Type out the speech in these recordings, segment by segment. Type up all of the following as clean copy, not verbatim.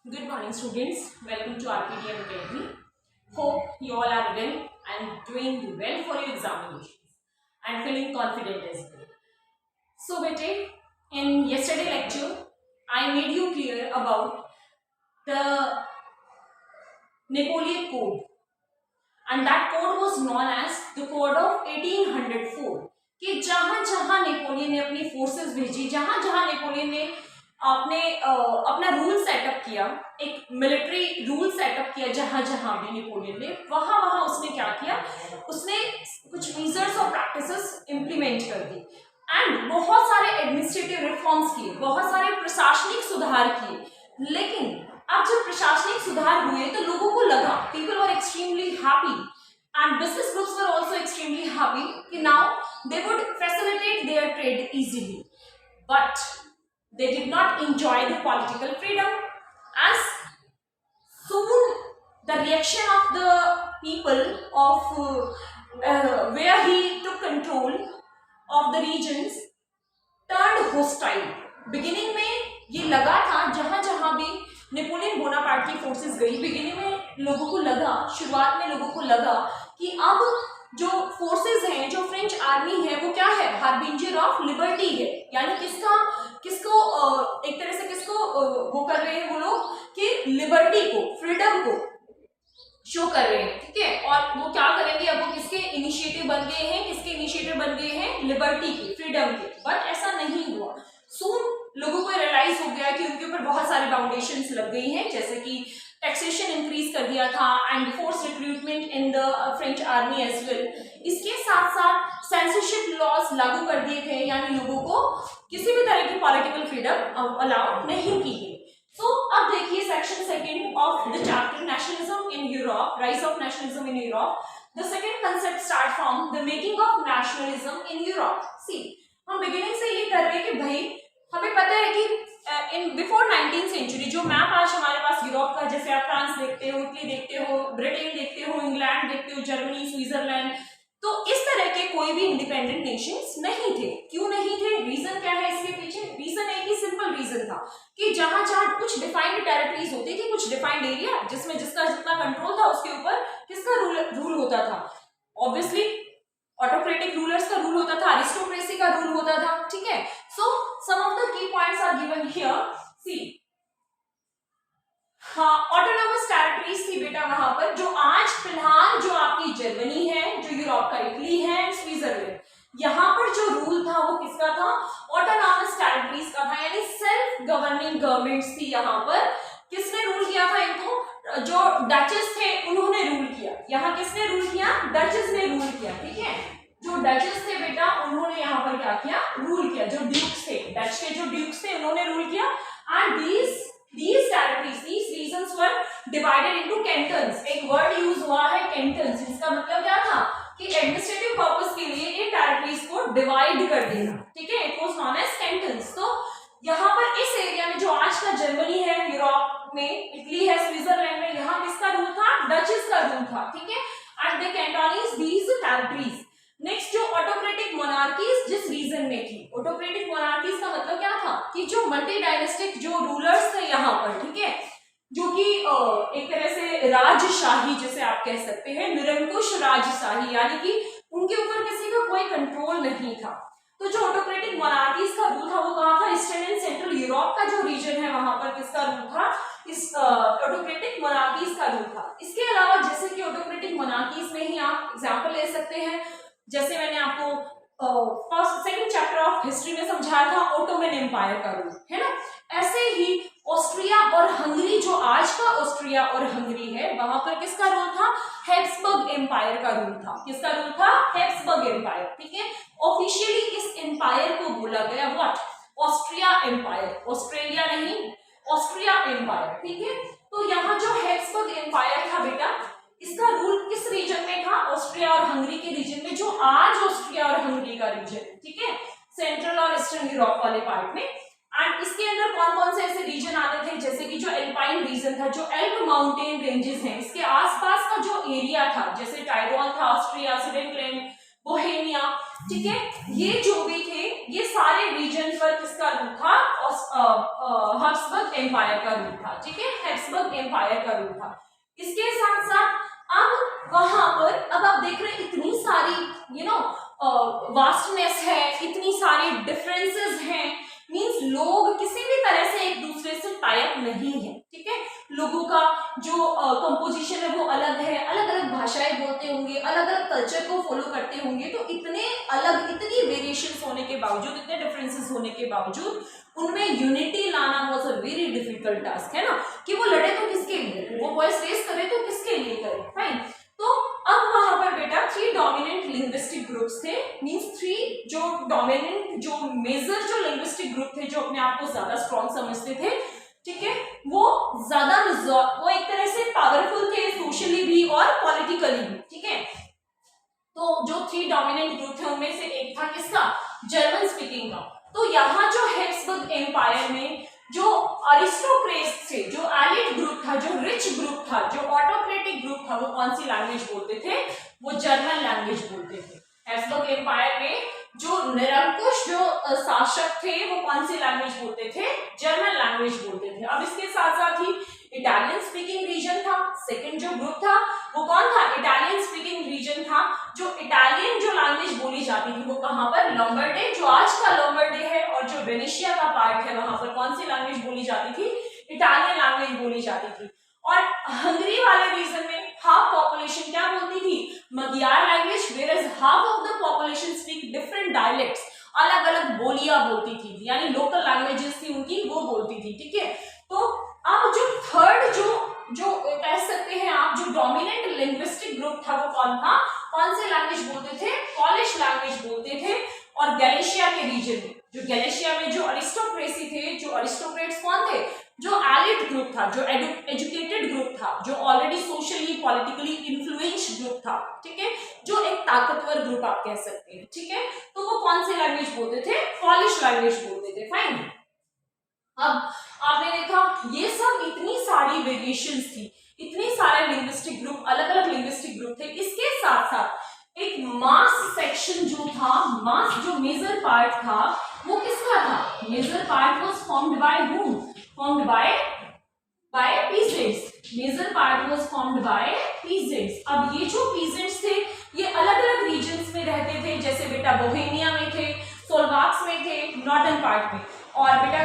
Good morning, students. Welcome to RPDM Academy. Hope you all are well and doing well for your examinations and feeling confident as well. So, bete, in yesterday lecture, I made you clear about the Napoleon Code, and that code was known as the Code of 1804. कि जहां जहां Napoleon ने अपनी forces भेजी, जहां जहां Napoleon ने आपने अपना रूल सेटअप किया, एक मिलिट्री रूल सेटअप किया, जहां जहां भी नेपोलियन ने वहां वहां उसने क्या किया, उसने कुछ मेजर्स और प्रैक्टिसेस इंप्लीमेंट कर दी एंड बहुत सारे एडमिनिस्ट्रेटिव रिफॉर्म्स किए, बहुत सारे प्रशासनिक सुधार किए। लेकिन अब जब प्रशासनिक सुधार हुए तो लोगों को लगा, people were extremely happy and business groups were also extremely happy कि now they would facilitate their trade easily, but they did not enjoy the political freedom as soon the reaction of the people of where he took control of the regions turned hostile. Beginning में ये लगा था, जहां जहां भी Napoleon Bonaparte की forces गई, beginning में लोगों को लगा, शुरुआत में लोगों को लगा कि अब जो फोर्सेस हैं, जो फ्रेंच आर्मी है, वो क्या है, हार्बिंजर ऑफ लिबर्टी है। यानी किसको एक तरह से किसको वो कर रहे हैं वो लोग कि लिबर्टी को, फ्रीडम को शो कर रहे हैं। ठीक है, और वो क्या करेंगे, अब वो किसके इनिशिएटिव बन गए हैं, किसके इनिशिएटिव बन गए हैं, लिबर्टी के, फ्रीडम के। बट ऐसा नहीं हुआ। सून लोगों को रियलाइज हो गया कि उनके ऊपर बहुत सारे फाउंडेशंस लग गई हैं, जैसे कि टैक्सेशन इंक्रीज कर दिया था and force recruitment in the French army as well. इसके साथ साथ सेंसरशिप लॉज लागू कर दिए थे, यानी लोगों को किसी भी तरह की पॉलिटिकल फ्रीडम अलाउ नहीं की गई। तो अब देखिए section second of the chapter nationalism in Europe, rise of nationalism in Europe. The second concept start from the making of nationalism in Europe. See, हम बिगिनिंग से ये कर रहे हैं कि भाई हमें पता है कि इन बिफोर 19th सेंचुरी जो मैप आज हमारे पास यूरोप का, जैसे आप फ्रांस देखते हो, इटली देखते हो, ब्रिटेन देखते हो, इंग्लैंड देखते हो, जर्मनी, स्विट्जरलैंड, तो इस तरह के कोई भी इंडिपेंडेंट नेशंस नहीं थे। क्यों नहीं थे, रीजन क्या है इसके पीछे? रीजन एक ही सिंपल रीजन था कि जहां जहां कुछ डिफाइंड टेरिटरीज होती थी, कुछ डिफाइंड एरिया, जिसमें जिसका जितना कंट्रोल था उसके ऊपर किसका रूल होता था। ऑब्वियसली ऑटोक्रेटिक रूलर्स का रूल होता था, अरिस्टोक्रेसी का रूल होता था। ठीक है, so some of the key points are given here. See, हाँ, ऑटोनॉमस टेरिटरीज थी बेटा वहां पर, जो आज फिलहाल जो आपकी जर्मनी है, जो यूरोप का इटली है, स्विट्जरलैंड, यहाँ पर जो रूल था वो किसका था? ऑटोनॉमस टेरिटरीज का था, यानी सेल्फ गवर्निंग गवर्नमेंट्स थी यहाँ पर। किसने रूल किया था इनको? जो डचेस थे उन्होंने रूल किया। यहाँ किसने रूल किया? डचेस ने रूल किया। ठीक है, जो डचेस थे बेटा उन्होंने यहाँ पर क्या किया? रूल किया। जो ड्यूक्स थे, डच के जो ड्यूक्स थे, उन्होंने रूल किया and these territories, these regions were divided into cantons। एक वर्ड यूज हुआ है cantons, जिसका मतलब क्या था कि एडमिनिस्ट्रेटिव पर्पस के लिए ये टेरिटरीज को डिवाइड कर देना। ठीक है, it was known as cantons. तो यहाँ पर इस एरिया में जो आज का जर्मनी है, यूरोप में इटली है, स्विट्जरलैंड में, यहाँ किसका रूल था? डचेस का रूल था। ठीक है, and they cantonese these territories. Next, जो ऑटोक्रेटिक मोनार्कीज जिस रीजन में थी, ऑटोक्रेटिक मोनार्कीज का मतलब क्या था कि जो मल्टी डायनेस्टिक जो रूलर्स थे यहाँ पर, ठीक है, जो कि एक तरह से राजशाही जिसे आप कह सकते हैं, निरंकुश राजशाही, यानी कि उनके ऊपर किसी का कोई कंट्रोल नहीं था। तो जो ऑटोक्रेटिक मोनार्कीज का रूल था वो कहाँ था? ईस्टर्न एंड सेंट्रल यूरोप का जो रीजन है वहां पर किसका रूल था? इस ऑटोक्रेटिक मोनार्कीज का रूल था। इसके अलावा जैसे कि ऑटोक्रेटिक मोनार्कीज में ही आप एग्जाम्पल ले सकते हैं, जैसे मैंने आपको first second chapter of history में समझाया था ओटोमन एम्पायर का रूल, है ना। ऐसे ही ऑस्ट्रिया और हंगरी, जो आज का ऑस्ट्रिया और हंगरी है, वहां पर किसका रूल था? हैब्सबर्ग एम्पायर का रूल था। किसका रूल था? Habsburg empire. ठीक है, ऑफिशियली इस एम्पायर को बोला गया व्हाट? ऑस्ट्रिया एम्पायर, ऑस्ट्रेलिया नहीं, ऑस्ट्रिया एम्पायर। ठीक है, तो यहाँ जो हैब्सबर्ग एम्पायर था बेटा, इसका रूल किस रीजन में था? ऑस्ट्रिया और हंगरी के रीजन में, जो आज ऑस्ट्रिया और हंगरी का रीजन। ठीक है, सेंट्रल और ईस्टर्न यूरोप वाले पार्ट में। एंड इसके अंदर कौन कौन से ऐसे रीजन आते थे, जैसे कि जो एल्पाइन रीजन था, जो एल्प माउंटेन रेंजेस हैं, इसके आसपास का जो एरिया था, जैसे टायरोल था, ऑस्ट्रिया, सुडेनलैंड, बोहेमिया। ठीक है, ये जो भी थे, ये सारे रीजन पर किसका रूल था? हब्सबर्ग एम्पायर का रूल था, ठीक है, हैब्सबर्ग एम्पायर का रूल था। इसके साथ साथ अब वहां पर अब आप देख रहे हैं इतनी सारी वास्टनेस है, इतनी सारी डिफरेंसेस हैं, मींस लोग किसी भी तरह से एक दूसरे से टाई अप नहीं है, ठीक है, लोगों का जो कंपोजिशन है वो अलग है, अलग अलग भाषाएं बोलते होंगे, अलग अलग कल्चर को फॉलो करते होंगे, तो इतने अलग, इतनी वेरिएशंस होने के बावजूद, इतने डिफरेंसेस होने के बावजूद उनमें यूनिटी लाना was a very difficult task, है ना, कि वो लड़े तो किसके लिए, वो वॉइस रेस करे तो किसके लिए करे, फाइन। तो अब वहां पर बेटा 3 डोमिनेंट लिंग्विस्टिक ग्रुप्स थे, मींस 3 जो डोमिनेंट, जो मेजर जो लिंग्विस्टिक ग्रुप थे, जो अपने आप को ज्यादा स्ट्रॉन्ग समझते थे, ठीक है, वो ज्यादा वो एक तरह से पावरफुल थे सोशली भी और पॉलिटिकली भी, ठीक है। तो जो 3 डोमिनेंट ग्रुप थे उनमें से एक था किसका, जर्मन स्पीकिंग का। तो यहाँ जो हैब्सबर्ग एम्पायर में जो अरिस्टोक्रेट्स थे, जो एलिट ग्रुप था, जो रिच ग्रुप था, जो ऑटोक्रेटिक ग्रुप था, वो कौन सी लैंग्वेज बोलते थे, वो जर्मन लैंग्वेज बोलते थे। हैब्सबर्ग एम्पायर में जो निरंकुश जो शासक थे वो कौन सी लैंग्वेज बोलते थे, जर्मन लैंग्वेज बोलते थे। अब इसके साथ साथ ही इटालियन स्पीकिंग रीजन था, सेकंड जो ग्रुप था वो कौन था, इटालियन स्पीकिंग रीजन था। जो इटालियन जो लैंग्वेज बोली जाती थी वो कहां पर, लॉम्बार्डी, जो आज का लॉम्बार्डी है, और जो वेनेशिया का पार्ट है वहां पर कौन सी लैंग्वेज बोली जाती थी, इटालियन लैंग्वेज बोली जाती थी। और हंगरी वाले रीजन में हाफ पॉपुलेशन क्या बोलती थी, Magyar language, where is half of the population speak different dialects, अलग अलग बोलियां बोलती थी, यानी लोकल लैंग्वेजेस थी उनकी, वो बोलती थी, ठीक है। तो अब जो थर्ड जो कह सकते हैं आप, जो डोमिनेंट लिंग्विस्टिक ग्रुप था वो कौन था, कौन से लैंग्वेज बोलते थे, पॉलिश लैंग्वेज बोलते थे। और गैलिशिया के रीजन में, जो गैलिशिया में जो अरिस्टोक्रेसी थे, जो अरिस्टोक्रेट्स कौन थे, जो एलिट ग्रुप था, जो एजुकेटेड ग्रुप था, जो already socially politically influenced group था, ठीक है, जो एक ताकतवर ग्रुप आप कह सकते हैं, ठीक है, तो वो कौन सी लैंग्वेज बोलते थे, पॉलिश लैंग्वेज बोलते थे, फाइन। अब आपने देखा ये सब इतनी सारी वेरिएशंस थी, इतनी सारे लिंग्विस्टिक ग्रुप, अलग अलग लिंग्विस्टिक ग्रुप थे। इसके साथ साथ एक मास सेक्शन जो था, मास जो मेजर पार्ट था वो किसका था, major part was formed by whom, formed by peasants, major part was formed by peasants. अब ये जो पीजेंट्स थे ये अलग अलग रीजन्स में रहते थे, जैसे बेटा बोहेमिया में थे, सोल्वाक्स में थे, नॉर्दर्न पार्ट में, और बेटा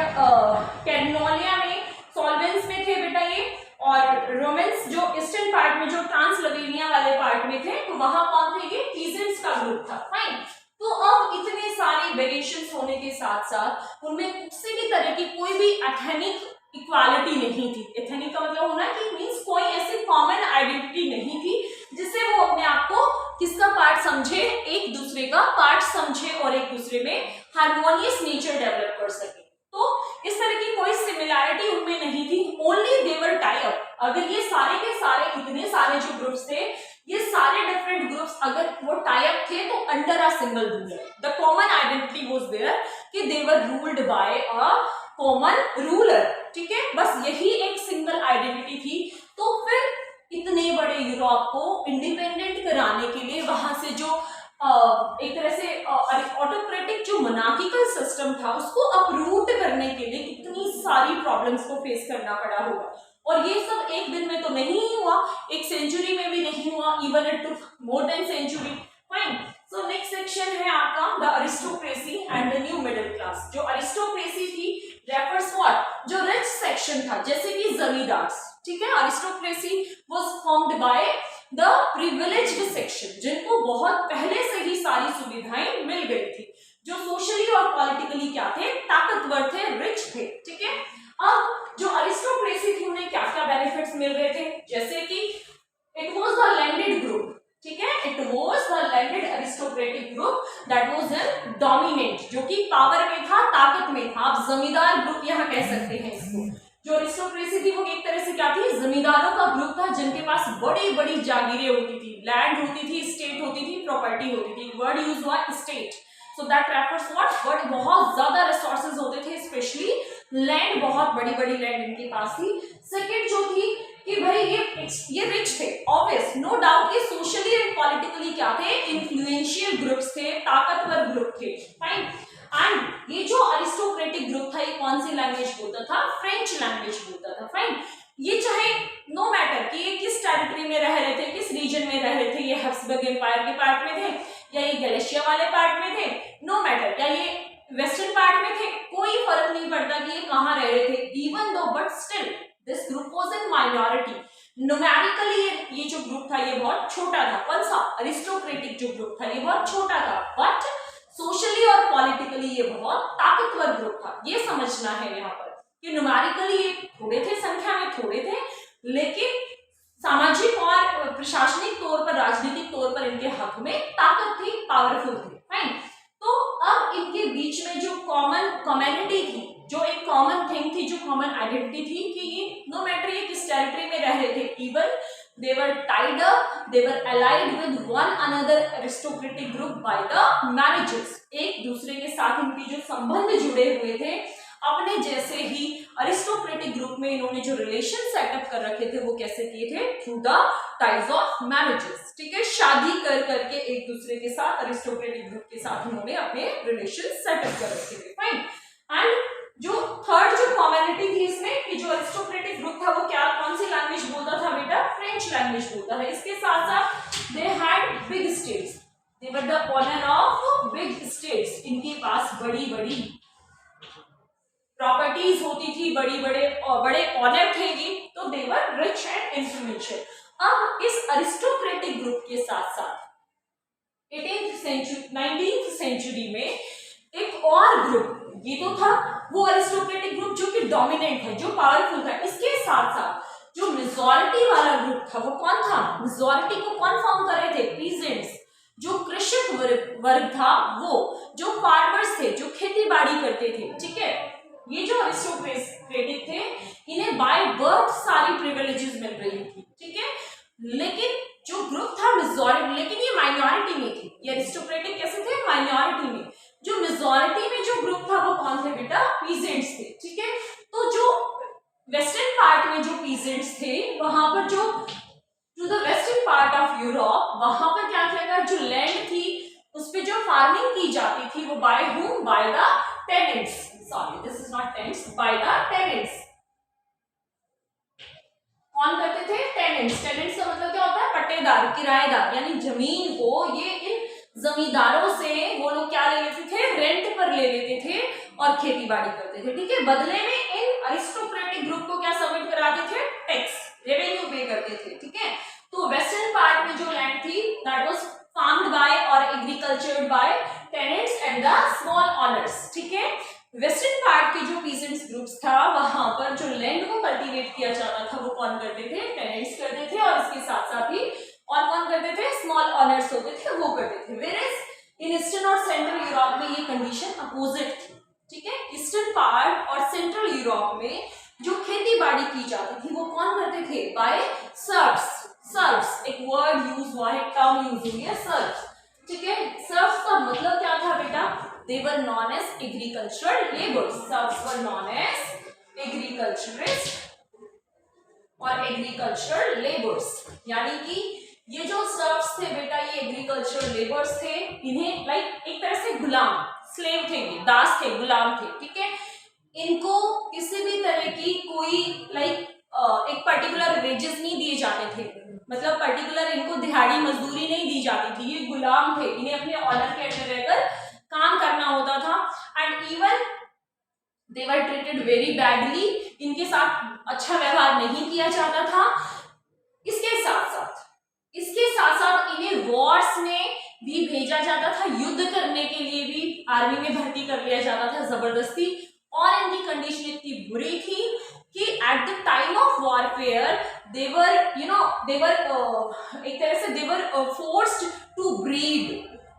कैनोलिया में, सॉल्वेंस में थे बेटा ये, और रोमेंस जो ईस्टर्न पार्ट में, जो ट्रांसल्वेनिया वाले पार्ट में थे, तो वहां कौन थे, ये पीजेंट्स का ग्रुप था, फाइन। तो अब इतने सारे वेरिएशंस होने के साथ साथ उनमें किसी भी तरह की कोई भी एथनिक इक्वालिटी नहीं थी। एथनिक का मतलब होना कि मींस कोई ऐसी कॉमन आइडेंटिटी नहीं थी जिससे वो अपने आप को किसका पार्ट समझे, एक दूसरे का पार्ट समझे और एक दूसरे में हार्मोनियस नेचर डेवलप कर सके। तो इस तरह की कोई सिमिलैरिटी उनमें नहीं थी, only they were tie up. अगर ये सारे के सारे इतने सारे जो ग्रुप्स थे, ये सारे डिफरेंट ग्रुप्स अगर वो टाई अप थे तो under a single ruler, the common identity was there कि they were ruled by a common ruler, ठीक है, बस यही एक सिंगल आइडेंटिटी थी। तो फिर इतने बड़े यूरोप को इंडिपेंडेंट कराने के लिए वहां से जो एक तरह से ऑटोक्रेटिक जो मोनार्किकल सिस्टम था उसको अपरूट करने के लिए कितनी सारी प्रॉब्लम्स को फेस करना पड़ा होगा। और ये सब एक दिन में तो नहीं हुआ, एक सेंचुरी में भी नहीं हुआ, even it took more than century, fine. So next section है आपका the aristocracy and the new middle class. जो अरिस्टोक्रेसी थी रेफर्स व्हाट, जो रिच सेक्शन था, जैसे कि जमींदार्स, ठीक है। Aristocracy was formed by the privileged section, जिनको बहुत पहले से ही सारी सुविधाएं मिल गई थी, जो सोशली और पॉलिटिकली क्या थे, ताकतवर थे, रिच थे, ठीक है। अब जो अरिस्टोक्रेसी थी उन्हें क्या क्या बेनिफिट्स मिल रहे थे, जैसे कि it was the landed group, ठीक है, it was the landed aristocratic group that was in dominant, जो कि पावर में था, ताकत में था। आप जमींदार ग्रुप यहाँ कह सकते हैं इसको। जो अरिस्टोक्रेसी थी वो एक तरह से क्या थी, जमींदारों का ग्रुप था, जिनके पास बड़ी बड़ी जागीरें होती थी, लैंड होती थी, स्टेट होती थी, प्रॉपर्टी होती थी। वर्ड यूज हुआ state, so that refers what, word बहुत ज्यादा रिसोर्सेज होते थे, स्पेशली लैंड, बहुत बड़ी बड़ी लैंड इनके पास थी। सेकेंड जो थी कि भाई ये रिच थे, ऑब्वियस, नो डाउट, ये सोशली एंड पॉलिटिकली क्या थे, इन्फ्लुएंशियल ग्रुप्स थे, ताकतवर ग्रुप थे, फाइन। एंड ये जो अरिस्टोक्रेटिक ग्रुप था ये कौन सी लैंग्वेज बोलता था, फ्रेंच लैंग्वेज बोलता था। फाइन, ये चाहे नो मैटर कि ये किस टेरिटरी में रह रहे थे, किस रीजन में रह रहे थे, ये हैब्सबर्ग एम्पायर के पार्ट में थे या ये गैलिशिया वाले पार्ट में थे, नो मैटर, या ये वेस्टर्न पार्ट में थे, कोई फर्क नहीं पड़ता कि ये कहाँ रह रहे थे। Even though but still this group was in minority. Numerically ये जो ग्रुप था ये बहुत छोटा था। कौन सा? अरिस्टोक्रेटिक जो ग्रुप था ये बहुत छोटा था, बट सोशली और पॉलिटिकली ये बहुत ताकतवर ग्रुप था। ये समझना है यहाँ पर कि न्यूमेरिकली ये थोड़े थे, संख्या में थोड़े थे, लेकिन सामाजिक और प्रशासनिक तौर पर, राजनीतिक तौर पर इनके हाथ में ताकत थी, पावरफुल थे। फाइन, तो अब इनके बीच में जो कॉमन कम्युनिटी थी, जो एक कॉमन थिंग थी, जो कॉमन आइडेंटिटी थी कि ये नो मैटर ये किस टेरिटरी में रह रहे थे, even they were tied up, they were allied with one another aristocratic group by the marriages। एक दूसरे के साथ इनके जो संबंध जुड़े हुए थे, अपने जैसे ही अरिस्टोक्रेटिक ग्रुप में इन्होंने जो रिलेशन सेटअप कर रखे थे वो कैसे किए थे? Through the ties of marriages. ठीक है, शादी कर करके एक दूसरे के साथ, अरिस्टोक्रेटिक ग्रुप के साथ इन्होंने अपने रिलेशन सेटअप कर रखे थे। फाइन, एंड जो थर्ड जो कम्युनिटी थी इसमें कि जो अरिस्टोक्रेटिक ग्रुप था वो क्या, कौन सी लैंग्वेज बोलता था बेटा? फ्रेंच लैंग्वेज बोलता था। इसके साथ साथ they had big states, they were the owner of big states. इनके पास बड़ी बड़ी प्रॉपर्टीज होती थी, बड़े ऑनर थे ये, तो दे वर रिच एंड इन्फ्लुएंशियल। अब इस अरिस्टोक्रेटिक ग्रुप के साथ साथ 18th सेंचुरी 19th सेंचुरी में एक और ग्रुप, ये तो था वो अरिस्टोक्रेटिक ग्रुप जो कि डोमिनेंट है, जो पावरफुल था। इसके साथ साथ जो मेजॉरिटी वाला ग्रुप था वो कौन था? मेजॉरिटी को कौन फॉर्म कर रहे थे? पीजेंट्स, जो कृषक वर्ग था वो, जो फार्मर्स थे, जो खेती बाड़ी करते थे। ठीक है, ये जो अरिस्टोक्रेटिक थे इन्हें बाय बर्थ सारी प्रिविलेजेस मिल रही थी। ठीक है, लेकिन जो ग्रुप था मेजॉरिटी, लेकिन ये माइनॉरिटी में थी। ये अरिस्टोक्रेटिक कैसे थे? माइनॉरिटी में। जो मेजॉरिटी में जो ग्रुप था वो कौन थे बेटा? पीजेंट्स थे। ठीक है, तो जो वेस्टर्न पार्ट में जो पीजेंट्स थे वहां पर जो to the western part of Europe, वहां पर क्या किया गया? जो लैंड थी उस पे जो फार्मिंग की जाती थी वो by whom? By the tenants. Sorry, this is not tenants, by the tenants. कौन करते थे? टेनेंट्स। टेनेंट्स का मतलब क्या होता है? पट्टेदार, किराएदार, यानी जमीन को ये इन जमींदारों से वो लोग क्या ले लेते थे? रेंट पर ले लेते थे और खेती बाड़ी करते थे। ठीक है, बदले में इन अरिस्टोक्रेटिक ग्रुप को क्या सबमिट कराते थे? टैक्स, रेवेन्यू पे करते थे। ठीक है, तो वेस्टर्न पार्ट में जो लैंड थी दैट वाज फार्म्ड बाय और agricultured by tenants and the small owners. ठीक है, वेस्टर्न पार्ट के जो पीजेंट्स ग्रुप्स था वहां पर जो लैंड को कल्टीवेट किया जाता था वो कौन करते थे? टेनेंट्स करते थे, और इसके साथ साथ ही और कौन करते थे? स्मॉल ऑनर्स होते थे, वो करते थे। वेयरएज इन ईस्टर्न और सेंट्रल यूरोप में ये कंडीशन अपोजिट थी। ठीक है, ईस्टर्न पार्ट और सेंट्रल यूरोप में जो खेती बाड़ी की जाती थी वो कौन करते थे? By serfs. सर्व्स एक वर्ड यूज हुआ है, टर्म यूज हुई है, सर्व्स। ठीक है, सर्व्स का मतलब क्या था बेटा? They were known as agricultural labours. Serfs were known as agriculturist और एग्रीकल्चरल लेबर्स, यानी कि ये जो सर्व्स थे बेटा ये एग्रीकल्चरल लेबर्स थे। इन्हें लाइक एक तरह से गुलाम, स्लेव थे, ये दास थे, गुलाम थे। ठीक है, इनको किसी भी तरह की कोई एक पर्टिकुलर वेजेस नहीं दिए जाते थे, मतलब पर्टिकुलर इनको दिहाड़ी मजदूरी नहीं दी जाती थी। ये गुलाम थे, इन्हें अपने ऑनर के अंडर रहकर काम करना होता था। And even they were treated very badly, इनके साथ अच्छा व्यवहार नहीं किया जाता था। इसके साथ साथ इन्हें वॉर्स में भी भेजा जाता था, युद्ध करने के लिए भी आर्मी में भर्ती कर लिया जाता था जबरदस्ती। और इनकी कंडीशन इतनी बुरी थी कि at the time of warfare they were एक तरह से देवर फोर्स्ड टू ब्रीड।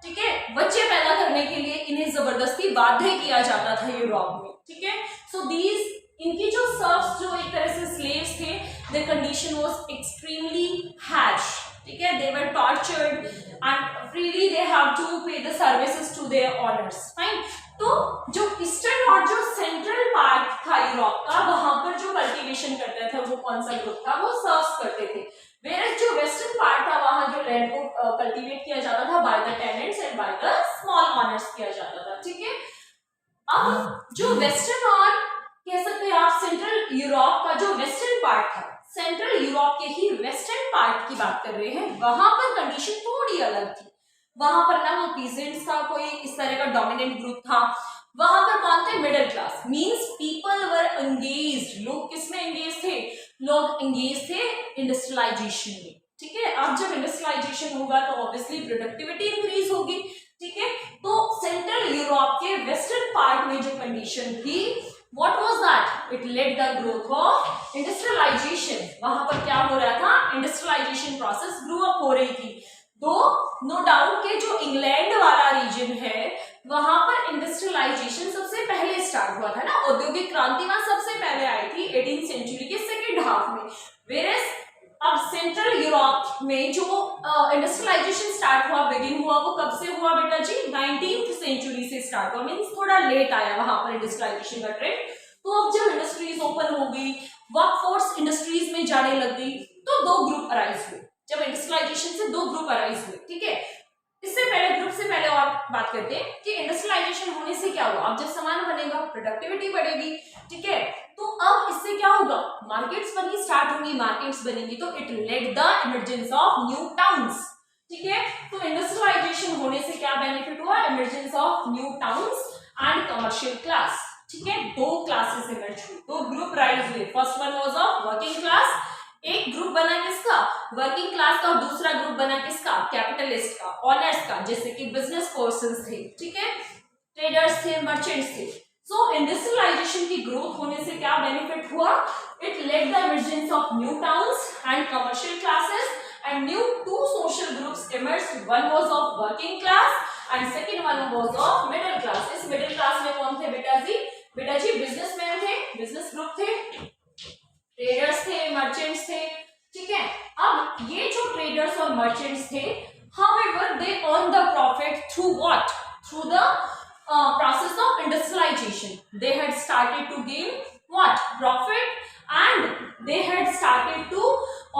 ठीक है, बच्चे पैदा करने के लिए इन्हें जबरदस्ती बाध्य किया जाता था यूरोप में। ठीक है, सो दीज इनकी जो सर्व्स, जो एक तरह से स्लेव्स थे, their condition was extremely harsh. ठीक है, they were tortured and freely they have to pay the services to their owners. Fine. तो जो ईस्टर्न और जो सेंट्रल पार्ट था यूरोप का, वहां पर जो कल्टीवेशन करता था वो कौन सा ग्रुप था? वो सर्व्स करते थे। वेयरएज जो वेस्टर्न पार्ट था वहां जो लैंड को कल्टीवेट किया जाता था by the tenants and by the small owners किया जाता था। ठीक है, अब जो वेस्टर्न और कह सकते हैं आप सेंट्रल यूरोप का जो वेस्टर्न पार्ट था, सेंट्रल यूरोप के ही वेस्टर्न पार्ट की बात कर रहे हैं, वहां पर कंडीशन थोड़ी अलग थी। वहां पर ना वो पीजेंट्स का कोई इस तरह का डोमिनेंट ग्रुप था, वहां पर कौन थे, middle class, means people were engaged, लोग किसमें एंगेज थे, लोग एंगेज थे इंडस्ट्रियलाइजेशन में। ठीक है, अब जब इंडस्ट्रियलाइजेशन होगा तो ऑब्वियसली प्रोडक्टिविटी इंक्रीज होगी। ठीक है, तो सेंट्रल यूरोप के वेस्टर्न पार्ट में जो कंडीशन थी, what was that, it led the growth of industrialisation. वहां पर क्या हो रहा था, इंडस्ट्रियलाइजेशन प्रोसेस ग्रो अप हो रही थी। तो नो डाउट के जो इंग्लैंड वाला रीजन है वहां पर इंडस्ट्रियलाइजेशन सबसे पहले स्टार्ट हुआ था ना, औद्योगिक क्रांति वहां सबसे पहले आई थी 18th सेंचुरी के सेकेंड हाफ में। वेयरएज अब सेंट्रल यूरोप में जो इंडस्ट्रियलाइजेशन स्टार्ट हुआ, बिगिन हुआ, वो कब से हुआ बेटा जी, 19th सेंचुरी से स्टार्ट हुआ, मींस थोड़ा लेट आया वहां पर इंडस्ट्रियलाइजेशन का ट्रेंड। तो अब जब इंडस्ट्रीज ओपन हो गई, वर्कफोर्स इंडस्ट्रीज में जाने लग गई, तो दो ग्रुप अराइज हुए। जब इंडस्ट्रियलाइजेशन से दो ग्रुप अराइज हुए, ठीक है, इससे पहले ग्रुप से पहले और बात करते हैं कि इंडस्ट्रियलाइजेशन होने से क्या हुआ, अब जब सामान बनेगा प्रोडक्टिविटी बढ़ेगी। ठीक है, तो अब इससे क्या होगा, मार्केट्स बननी स्टार्ट होंगी, मार्केट्स बनेंगी, तो it led the emergence of new towns. ठीक है, तो इंडस्ट्रियलाइजेशन होने से क्या बेनिफिट हुआ, emergence of new towns and commercial class. ठीक है, दो क्लासेस इमर्ज हुई, दो ग्रुप राइज हुए। First one was of working class, एक ग्रुप बना किसका, वर्किंग क्लास का, और दूसरा ग्रुप बना किसका, कैपिटलिस्ट का, ऑनर्स का, जैसे कि बिजनेस पर्संस थे। ठीक है, ट्रेडर्स थे, मर्चेंट्स थे। सो इंडस्ट्रियलाइजेशन की ग्रोथ होने से क्या बेनिफिट हुआ, it led the emergence of new towns and commercial classes and new two social groups emerged, one was of working class and second one was of middle class. इस middle class में कौन थे बेटा जी businessman थे, business group थे, traders थे, merchants थे। ठीक है, अब ये जो ट्रेडर्स और मर्चेंट्स थे, however they earn the profit through what, through the process of industrialization. They had started to gain what, profit, and they had started to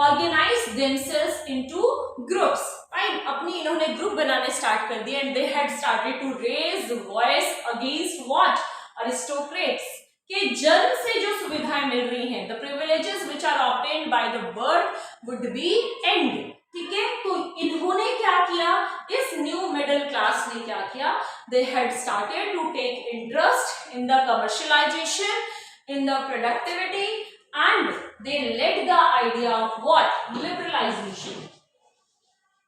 organize themselves into groups, right? अपनी इन्होंने group बनाने start कर दिए, and they had started to raise voice against what, aristocrats, कि जन्म से जो सुविधाएं मिल रही हैं, the privileges which are obtained by the birth would be end। ठीक है, तो इन्होंने क्या किया, इस न्यू मिडिल क्लास ने क्या किया, they had started to take interest in the commercialization, in the productivity, and they led the idea of what, liberalization।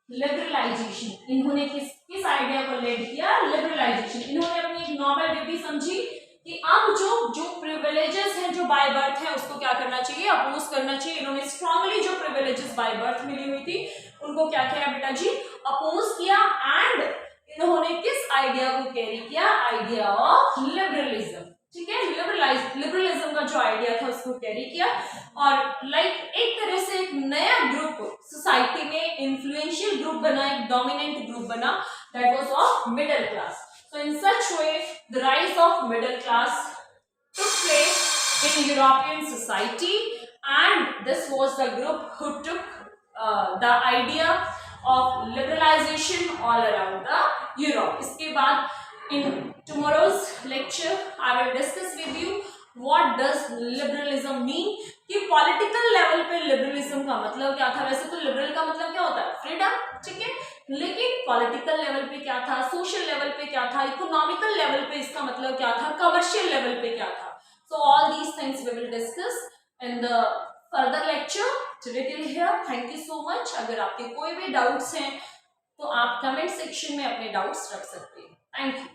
Liberalisation, इन्होंने किस आइडिया को लेड किया, लिबरलाइजेशन। इन्होंने अपनी एक नॉर्मल ड्यूटी समझी कि अब जो प्रिविलेजेस हैं, जो बाय बर्थ है, उसको क्या करना चाहिए, अपोज करना चाहिए। इन्होंने स्ट्रांगली जो प्रिविलेजेस बाय बर्थ मिली हुई थी उनको क्या किया बेटा जी, अपोज किया, एंड इन्होंने किस आइडिया को कैरी किया, आइडिया ऑफ लिबरलिज्म। ठीक है, लिबरलिज्म का जो आइडिया था उसको कैरी किया, और लाइक एक तरह से एक नया ग्रुप सोसाइटी में इन्फ्लुएंशियल ग्रुप बना, एक डोमिनेंट ग्रुप बना, that was of middle class. So in such way, the rise of middle class took place in European society, and this was the group who took the idea of liberalization all around the Europe. इसके बाद in tomorrow's lecture, I will discuss with you what does liberalism mean, कि political level पे liberalism का मतलब क्या था। वैसे तो लिबरल का मतलब क्या होता है, फ्रीडम। ठीक है, लेकिन पॉलिटिकल लेवल पे क्या था, सोशल लेवल पे क्या था, इकोनॉमिकल लेवल पे इसका मतलब क्या था, कमर्शियल लेवल पे क्या था। So all these things we will discuss in the further lecture. Till here, thank you so much. अगर आपके कोई भी डाउट्स हैं तो आप कमेंट सेक्शन में अपने डाउट्स रख सकते हैं। Thank you.